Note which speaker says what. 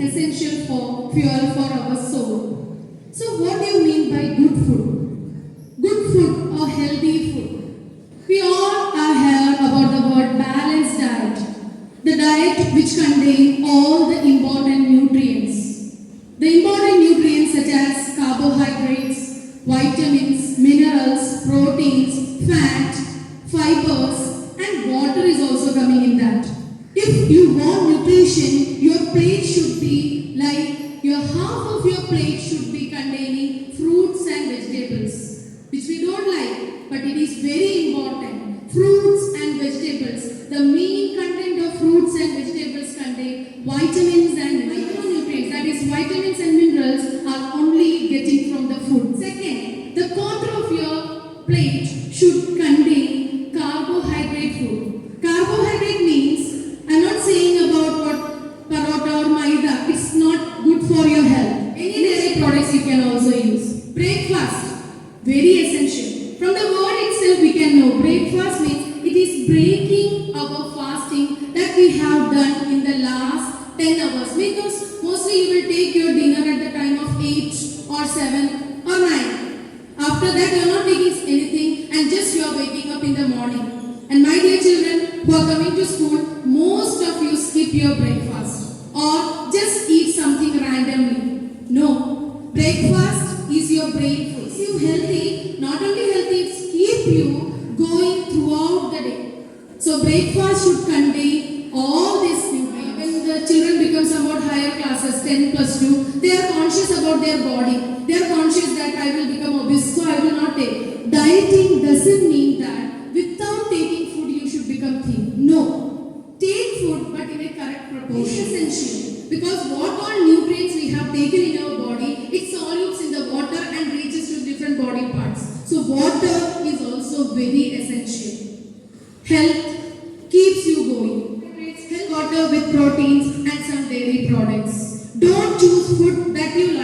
Speaker 1: essential for fuel for our soul. So what do you mean by good food? Good food or healthy food? We all have heard about the word balanced diet. The diet which contains all the important nutrients. The important nutrients such as carbohydrates, vitamins, minerals, proteins, fat, fibers, and water is also coming in that. If you want nutrition, your plate should be like your half of your plate should be containing fruits and vegetables, which we don't like, but it is very important. Fruits and vegetables. The main content of fruits and vegetables contain vitamins and micronutrients, that is vitamins and minerals are only getting from the food. Second, the quarter of your plate should contain carbohydrate food. Carbohydrate means, I'm not saying about what paratha or maida, it's not good for your health. Any dairy products you can also use. Breakfast, very essential. From the word itself we can know breakfast means it is breaking our fasting that we have done in the last 10 hours. Because mostly you will take your dinner at the time of 8 or 7 or 9. After that you are not taking anything and just you are waking up in the morning. And my dear children who are coming to school, most of you skip your breakfast or just eat something randomly. No, breakfast is your brain food. It's you healthy, not only healthy, it's keep you going throughout the day. So breakfast should contain all these nutrients. When the children become somewhat higher classes, 10 plus 2, they are conscious about their body. They are conscious that I will become obese, so I will not take. Dieting doesn't mean that without taking food you should become thin. No. Take food but in a correct proportion. It's essential. Because what all nutrients we have taken in our body, it solutes in the water and reaches to different body parts. So water is also very essential. Health keeps you going. Health water with proteins and some dairy products. Don't choose food that you